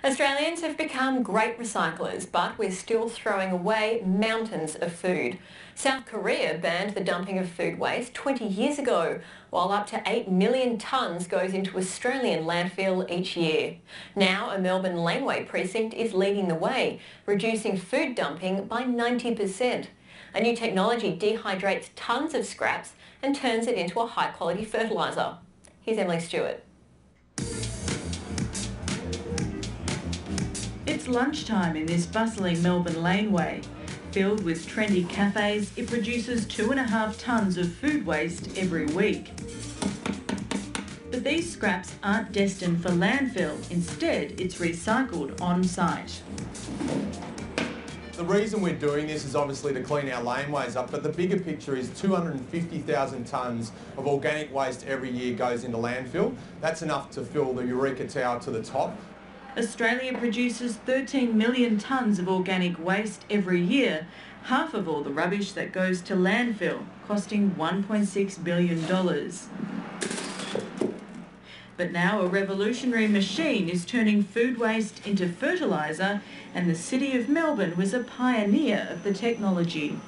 Australians have become great recyclers, but we're still throwing away mountains of food. South Korea banned the dumping of food waste 20 years ago, while up to 8 million tonnes goes into Australian landfill each year. Now a Melbourne laneway precinct is leading the way, reducing food dumping by 90%. A new technology dehydrates tonnes of scraps and turns it into a high-quality fertiliser. Here's Emily Stewart. It's lunchtime in this bustling Melbourne laneway. Filled with trendy cafes, it produces 2.5 tonnes of food waste every week. But these scraps aren't destined for landfill. Instead, it's recycled on site. The reason we're doing this is obviously to clean our laneways up, but the bigger picture is 250,000 tonnes of organic waste every year goes into landfill. That's enough to fill the Eureka Tower to the top. Australia produces 13 million tonnes of organic waste every year, half of all the rubbish that goes to landfill, costing $1.6 billion. But now a revolutionary machine is turning food waste into fertiliser, and the City of Melbourne was a pioneer of the technology.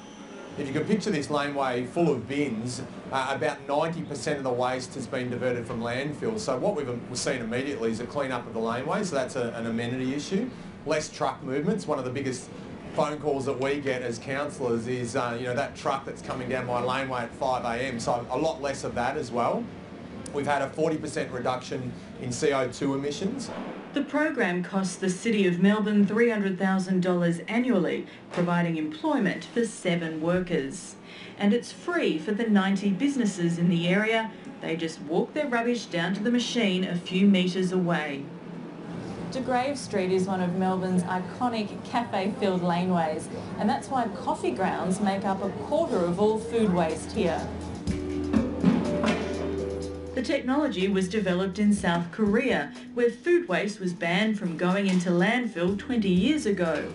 If you can picture this laneway full of bins, about 90% of the waste has been diverted from landfill. So what we've seen immediately is a clean up of the laneway, so that's an amenity issue. Less truck movements. One of the biggest phone calls that we get as councillors is that truck that's coming down my laneway at 5 a.m, so a lot less of that as well. We've had a 40% reduction in CO2 emissions. The program costs the City of Melbourne $300,000 annually, providing employment for 7 workers. And it's free for the 90 businesses in the area. They just walk their rubbish down to the machine a few metres away. De Grave Street is one of Melbourne's iconic cafe-filled laneways, and that's why coffee grounds make up a quarter of all food waste here. The technology was developed in South Korea, where food waste was banned from going into landfill 20 years ago.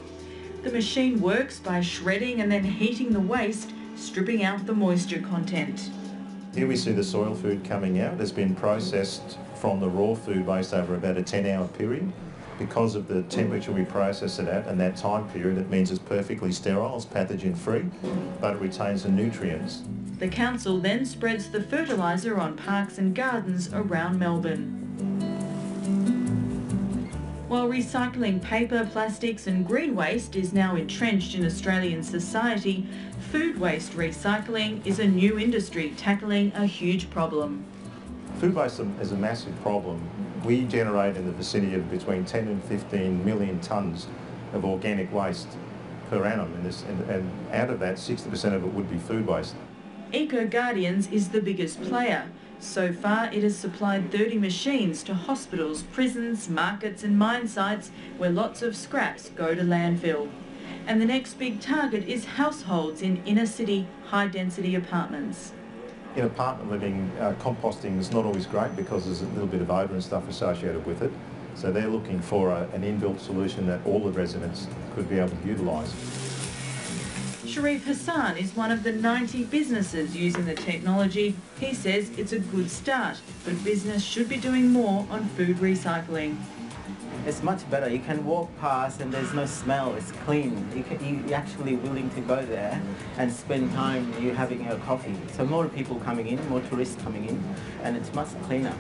The machine works by shredding and then heating the waste, stripping out the moisture content. Here we see the soil food coming out. It's been processed from the raw food waste over about a 10-hour period. Because of the temperature we process it at and that time period, it means it's perfectly sterile, it's pathogen-free, but it retains the nutrients. The council then spreads the fertiliser on parks and gardens around Melbourne. While recycling paper, plastics and green waste is now entrenched in Australian society, food waste recycling is a new industry tackling a huge problem. Food waste is a massive problem. We generate in the vicinity of between 10 and 15 million tonnes of organic waste per annum, and out of that, 60% of it would be food waste. Eco Guardians is the biggest player. So far, it has supplied 30 machines to hospitals, prisons, markets and mine sites where lots of scraps go to landfill. And the next big target is households in inner-city, high-density apartments. In apartment living, composting is not always great because there's a little bit of odour and stuff associated with it. So they're looking for an inbuilt solution that all the residents could be able to utilise. Sharif Hassan is one of the 90 businesses using the technology. He says it's a good start, but business should be doing more on food recycling. It's much better. You can walk past and there's no smell. It's clean. You're actually willing to go there and spend time you having your coffee. So more people coming in, more tourists coming in, and it's much cleaner.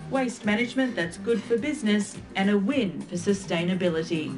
Waste management that's good for business and a win for sustainability.